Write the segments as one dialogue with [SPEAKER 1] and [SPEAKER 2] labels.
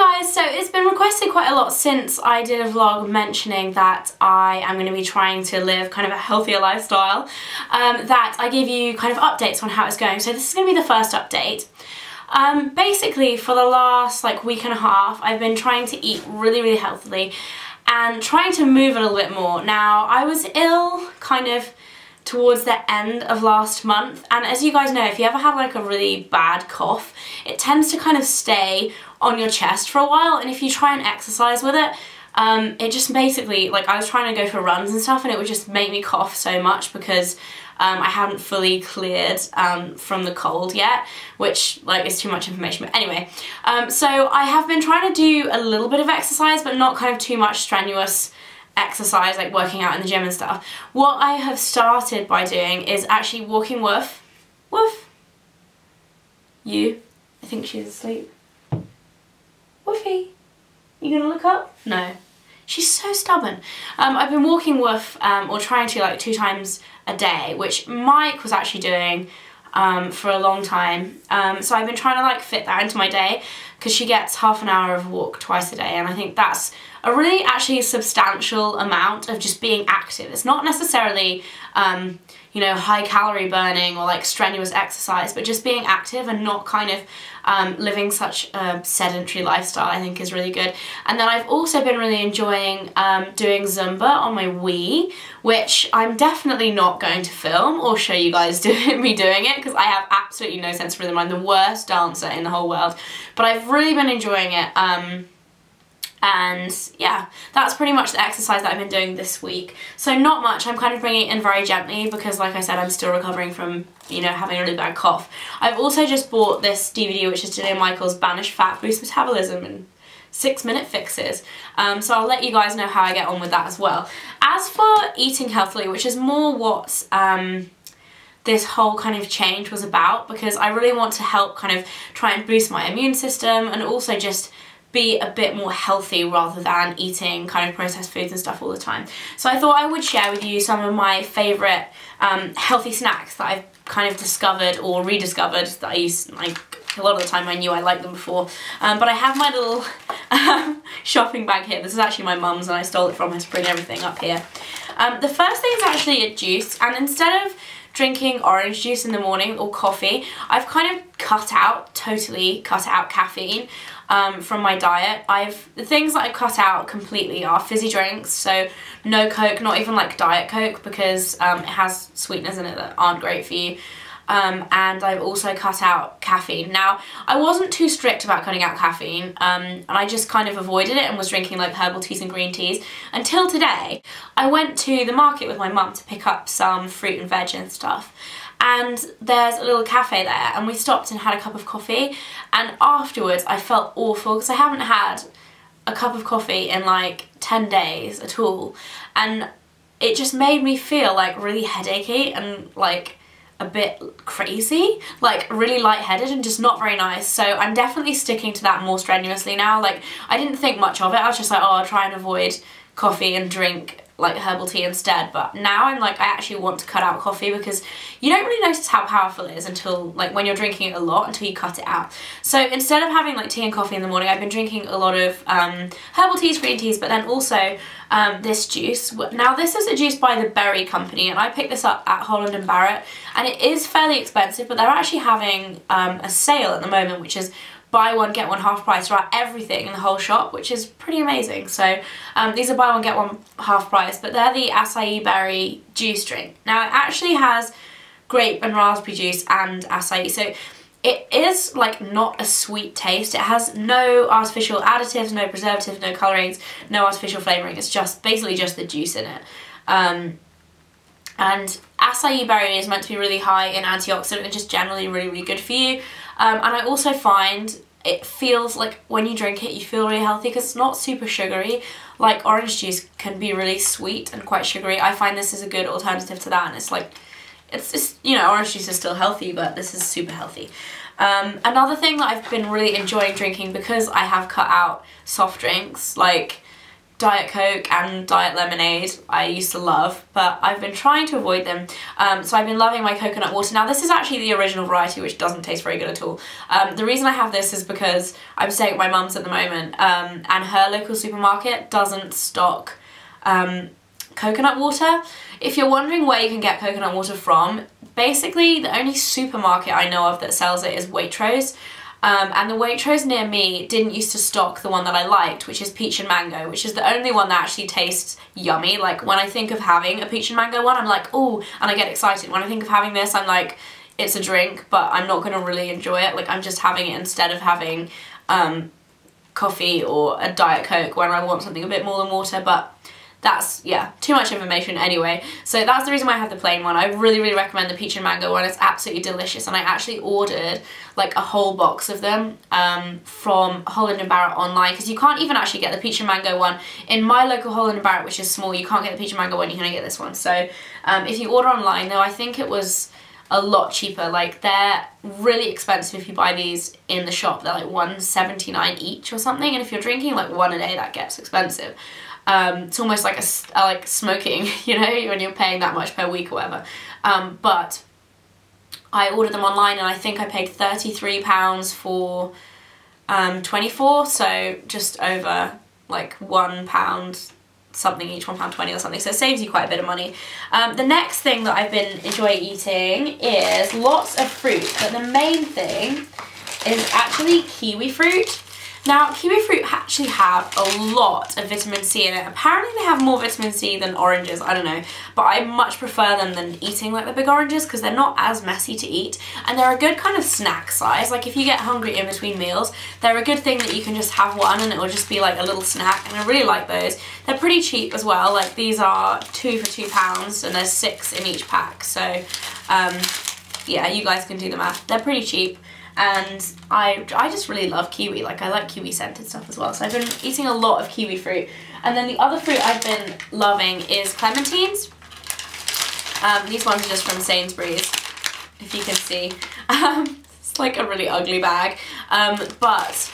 [SPEAKER 1] Hi guys, so it's been requested quite a lot since I did a vlog mentioning that I am going to be trying to live kind of a healthier lifestyle, that I give you kind of updates on how it's going. So this is going to be the first update. Basically for the last week and a half I've been trying to eat really healthily and trying to move a little bit more. Now I was ill kind of towards the end of last month, and as you guys know, if you ever have like a really bad cough, it tends to kind of stay on your chest for a while, and if you try and exercise with it, it just basically, I was trying to go for runs and stuff and it would just make me cough so much because I hadn't fully cleared from the cold yet, which is too much information, but anyway. So I have been trying to do a little bit of exercise, but not kind of too much strenuous exercise like working out in the gym and stuff. What I have started by doing is actually walking Woof. Woof. You. I think she's asleep. Woofy. You gonna look up? No. She's so stubborn. I've been walking Woof, or trying to 2 times a day, which Mike was actually doing for a long time. So I've been trying to fit that into my day because she gets half an hour of walk twice a day, and I think that's a really actually substantial amount of just being active. It's not necessarily you know, high calorie burning or strenuous exercise, but just being active and not kind of living such a sedentary lifestyle, I think is really good. And then I've also been really enjoying doing Zumba on my Wii, which I'm definitely not going to film or show you guys me doing it because I have absolutely no sense of rhythm. I'm the worst dancer in the whole world, but I've really been enjoying it. And yeah, that's pretty much the exercise that I've been doing this week. So not much. I'm kind of bringing it in very gently because, like I said, I'm still recovering from, you know, having a really bad cough. I've also just bought this DVD, which is Janine Michael's Banish Fat, Boost Metabolism and 6-minute fixes. So I'll let you guys know how I get on with that as well. As for eating healthily, which is more what this whole kind of change was about, because I really want to help kind of try and boost my immune system and also just be a bit more healthy rather than eating kind of processed foods and stuff all the time. So I thought I would share with you some of my favourite healthy snacks that I've kind of discovered or rediscovered that I used, a lot of the time I knew I liked them before. But I have my little shopping bag here. This is actually my mum's and I stole it from her to bring everything up here. The first thing is actually a juice, and instead of drinking orange juice in the morning or coffee, I've kind of totally cut out caffeine from my diet. The things that I've cut out completely are fizzy drinks, so no Coke, not even Diet Coke, because it has sweeteners in it that aren't great for you. And I've also cut out caffeine. Now, I wasn't too strict about cutting out caffeine, and I just kind of avoided it and was drinking herbal teas and green teas until today. I went to the market with my mum to pick up some fruit and veg and stuff, and there's a little cafe there, and we stopped and had a cup of coffee, and afterwards I felt awful because I haven't had a cup of coffee in 10 days at all, and it just made me feel really headachy and a bit crazy, really lightheaded and just not very nice. So I'm definitely sticking to that more strenuously now. I didn't think much of it, I was just oh, I'll try and avoid coffee and drink herbal tea instead, but now I'm I actually want to cut out coffee because you don't really notice how powerful it is until when you're drinking it a lot, until you cut it out. So instead of having tea and coffee in the morning, I've been drinking a lot of herbal teas, green teas, but then also this juice. Now this is a juice by the Berry Company, and I picked this up at Holland & Barrett, and it is fairly expensive, but they're actually having a sale at the moment, which is buy one get one half price throughout everything in the whole shop, which is pretty amazing. So these are buy one get one half price, but they're the acai berry juice drink. Now it actually has grape and raspberry juice and acai, so it is not a sweet taste. It has no artificial additives, no preservatives, no colorings, no artificial flavoring. It's just basically just the juice in it. And acai berry is meant to be really high in antioxidant and just generally really good for you. And I also find it feels when you drink it you feel really healthy because it's not super sugary. Orange juice can be really sweet and quite sugary. I find this is a good alternative to that, and it's just, you know, orange juice is still healthy, but this is super healthy. Another thing that I've been really enjoying drinking, because I have cut out soft drinks Diet Coke and Diet Lemonade I used to love, but I've been trying to avoid them. So I've been loving my coconut water. Now this is actually the original variety, which doesn't taste very good at all. The reason I have this is because I'm staying at my mum's at the moment, and her local supermarket doesn't stock coconut water. If you're wondering where you can get coconut water from, basically the only supermarket I know of that sells it is Waitrose. And the Waitrose near me didn't used to stock the one that I liked, which is peach and mango, which is the only one that actually tastes yummy. Like when I think of having a peach and mango one, I'm like, ooh, and I get excited. When I think of having this, I'm like, it's a drink, but I'm not gonna really enjoy it. Like I'm just having it instead of having coffee or a Diet Coke when I want something a bit more than water. But that's, yeah, too much information anyway. So that's the reason why I have the plain one. I really, really recommend the peach and mango one. It's absolutely delicious, and I actually ordered like a whole box of them from Holland & Barrett online, because you can't even actually get the peach and mango one. In my local Holland & Barrett, which is small, you can't get the peach and mango one, you can only get this one. So if you order online though, I think it was a lot cheaper. Like they're really expensive if you buy these in the shop. They're like $1.79 each or something, and if you're drinking like one a day, that gets expensive. It's almost like like smoking, you know, when you're paying that much per week or whatever. But I ordered them online, and I think I paid £33 for 24, so just over like £1 something each, £1.20 or something, so it saves you quite a bit of money. The next thing that I've been enjoying eating is lots of fruit, but the main thing is actually kiwi fruit. Now, kiwi fruit actually have a lot of vitamin C in it. Apparently they have more vitamin C than oranges, I don't know. But I much prefer them than eating like the big oranges, because they're not as messy to eat. And they're a good kind of snack size. Like if you get hungry in between meals, they're a good thing that you can just have one and it will just be like a little snack. And I really like those. They're pretty cheap as well. Like these are 2 for £2 and there's 6 in each pack. So yeah, you guys can do the math. They're pretty cheap. And I just really love kiwi. Like I like kiwi scented stuff as well. So I've been eating a lot of kiwi fruit. And then the other fruit I've been loving is clementines. These ones are just from Sainsbury's, if you can see. It's like a really ugly bag. But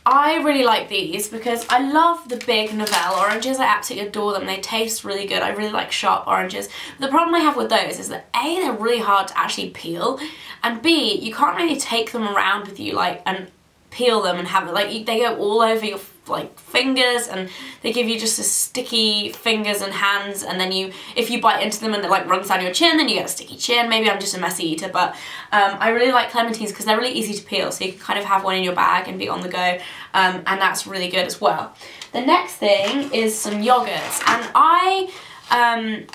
[SPEAKER 1] I really like these because I love the big Novelle oranges. I absolutely adore them. They taste really good. I really like sharp oranges. But the problem I have with those is that A, they're really hard to actually peel, and B, you can't really take them around with you like and peel them and have it like they go all over your like fingers, and they give you just a sticky fingers and hands, and then if you bite into them and it like runs down your chin, then you get a sticky chin. Maybe I'm just a messy eater, but I really like clementines because they're really easy to peel, so you can kind of have one in your bag and be on the go, and that's really good as well. The next thing is some yogurts, and I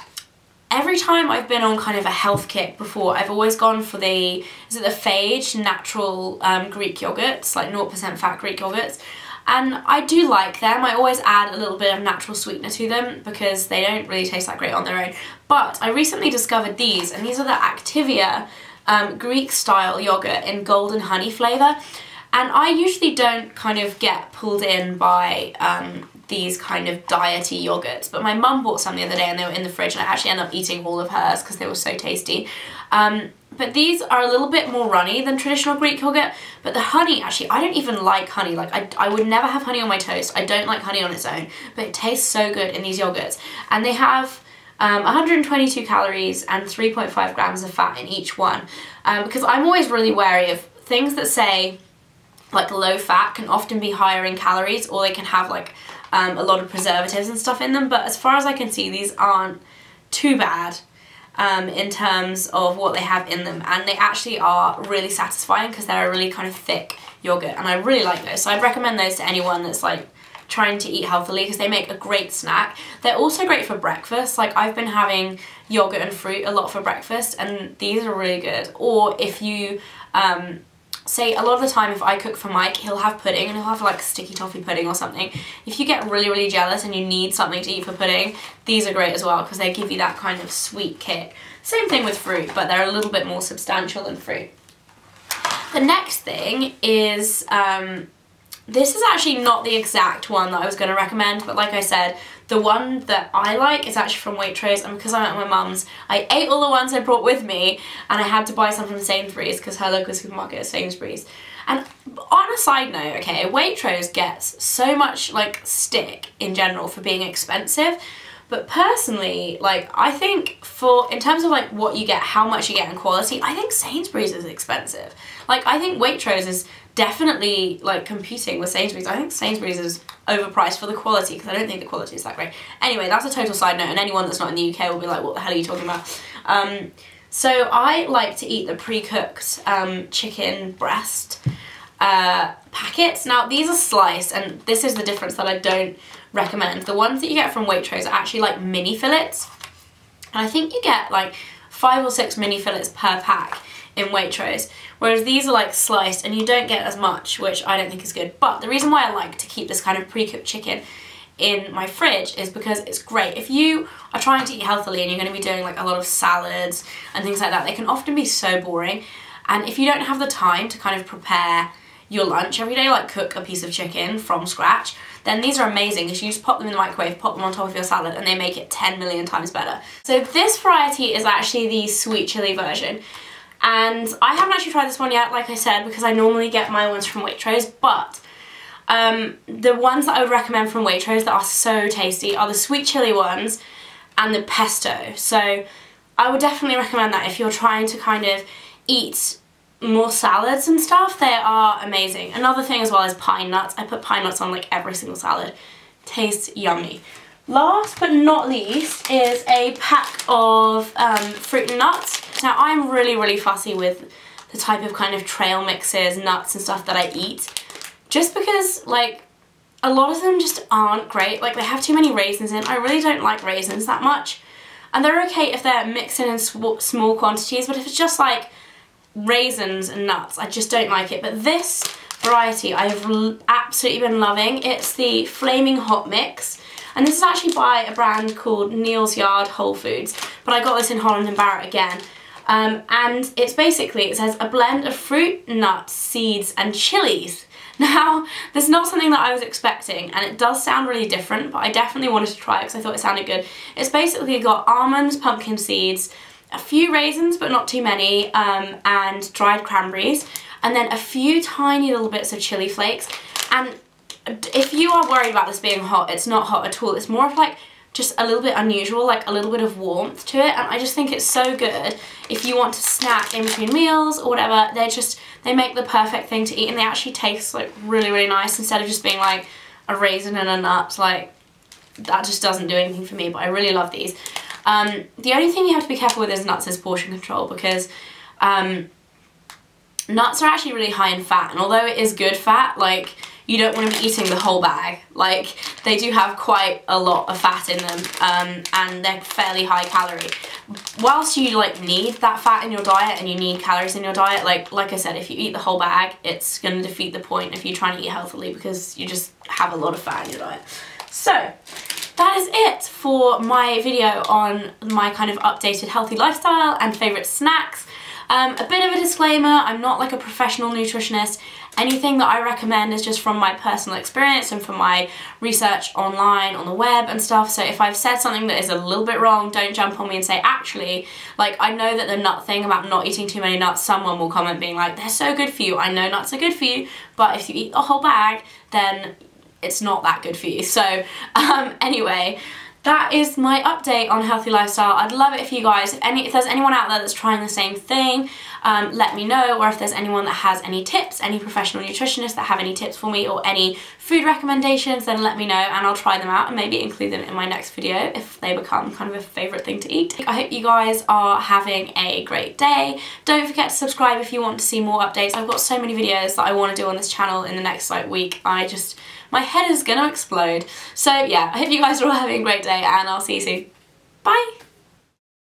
[SPEAKER 1] every time I've been on kind of a health kick before, I've always gone for the Phage natural Greek yogurts, like 0% fat Greek yogurts. And I do like them. I always add a little bit of natural sweetener to them because they don't really taste that great on their own. But I recently discovered these, and these are the Activia Greek style yogurt in golden honey flavour. And I usually don't kind of get pulled in by these kind of diety yogurts, but my mum bought some the other day and they were in the fridge, and I actually ended up eating all of hers because they were so tasty. But these are a little bit more runny than traditional Greek yogurt, but the honey, actually, I don't even like honey. Like, I would never have honey on my toast. I don't like honey on its own, but it tastes so good in these yogurts. And they have 122 calories and 3.5 grams of fat in each one, because I'm always really wary of things that say like low fat can often be higher in calories, or they can have like a lot of preservatives and stuff in them. But as far as I can see, these aren't too bad in terms of what they have in them, and they actually are really satisfying because they're a really kind of thick yogurt, and I really like those. So I'd recommend those to anyone that's like trying to eat healthily because they make a great snack. They're also great for breakfast. Like I've been having yogurt and fruit a lot for breakfast, and these are really good. Or if you say, a lot of the time if I cook for Mike, he'll have pudding, and he'll have like sticky toffee pudding or something. If you get really, really jealous and you need something to eat for pudding, these are great as well because they give you that kind of sweet kick. Same thing with fruit, but they're a little bit more substantial than fruit. The next thing is, this is actually not the exact one that I was going to recommend, but like I said, the one that I like is actually from Waitrose, and because I'm at my mum's, I ate all the ones I brought with me, and I had to buy some from Sainsbury's because her local supermarket is Sainsbury's. And on a side note, okay, Waitrose gets so much like stick in general for being expensive, but personally, like, I think in terms of like what you get, how much you get in quality, I think Sainsbury's is expensive. Like, I think Waitrose is definitely like competing with Sainsbury's. I think Sainsbury's is overpriced for the quality, because I don't think the quality is that great. Anyway, that's a total side note, and anyone that's not in the UK will be like, what the hell are you talking about? So I like to eat the pre-cooked chicken breast packets. Now, these are sliced, and this is the difference that I don't recommend. The ones that you get from Waitrose are actually like mini fillets, and I think you get like 5 or 6 mini fillets per pack in Waitrose, whereas these are like sliced and you don't get as much, which I don't think is good. But the reason why I like to keep this kind of pre-cooked chicken in my fridge is because it's great. If you are trying to eat healthily and you're going to be doing like a lot of salads and things like that, they can often be so boring. And if you don't have the time to kind of prepare your lunch every day, like cook a piece of chicken from scratch, then these are amazing because you just pop them in the microwave, pop them on top of your salad, and they make it 10 million times better. So this variety is actually the sweet chili version. And I haven't actually tried this one yet, like I said, because I normally get my ones from Waitrose, but the ones that I would recommend from Waitrose that are so tasty are the sweet chili ones and the pesto. So I would definitely recommend that if you're trying to kind of eat more salads and stuff. They are amazing. Another thing as well is pine nuts. I put pine nuts on like every single salad. Tastes yummy. Last but not least is a pack of fruit and nuts. Now, I'm really fussy with the type of kind of trail mixes, nuts and stuff that I eat, just because like a lot of them just aren't great. Like, they have too many raisins in. I really don't like raisins that much, and they're okay if they're mixed in small quantities, but if it's just like raisins and nuts, I just don't like it. But this variety I've absolutely been loving. It's the Flaming Hot Mix, and this is actually by a brand called Neal's Yard Whole Foods, but I got this in Holland & Barrett again. And it's basically, it says a blend of fruit, nuts, seeds and chilies. Now, this is not something that I was expecting, and it does sound really different, but I definitely wanted to try it because I thought it sounded good. It's basically got almonds, pumpkin seeds, a few raisins but not too many, and dried cranberries, and then a few tiny little bits of chili flakes. And if you are worried about this being hot, it's not hot at all. It's more of like just a little bit unusual, like a little bit of warmth to it, and I just think it's so good if you want to snack in between meals or whatever. They make the perfect thing to eat, and they actually taste like really nice instead of just being like a raisin and a nut. Like, that just doesn't do anything for me, but I really love these. The only thing you have to be careful with is nuts is portion control, because nuts are actually really high in fat, and although it is good fat, like, you don't want to be eating the whole bag. Like, they do have quite a lot of fat in them, and they're fairly high calorie. Whilst you like need that fat in your diet and you need calories in your diet, like I said, if you eat the whole bag, it's going to defeat the point if you're trying to eat healthily, because you just have a lot of fat in your diet. So that is it for my video on my kind of updated healthy lifestyle and favourite snacks. A bit of a disclaimer, I'm not like a professional nutritionist. Anything that I recommend is just from my personal experience and from my research online, on the web and stuff. So if I've said something that is a little bit wrong, don't jump on me and say, actually, like, I know that the nut thing about not eating too many nuts, someone will comment being like, they're so good for you. I know nuts are good for you, but if you eat the whole bag, then it's not that good for you. So anyway, that is my update on healthy lifestyle. I'd love it if you guys, if there's anyone out there that's trying the same thing, let me know, or if there's anyone that has any tips, any professional nutritionists that have any tips for me, or any food recommendations, then let me know and I'll try them out and maybe include them in my next video if they become kind of a favourite thing to eat. I hope you guys are having a great day. Don't forget to subscribe if you want to see more updates. I've got so many videos that I want to do on this channel in the next like week. My head is gonna explode. So yeah, I hope you guys are all having a great day, and I'll see you soon. Bye!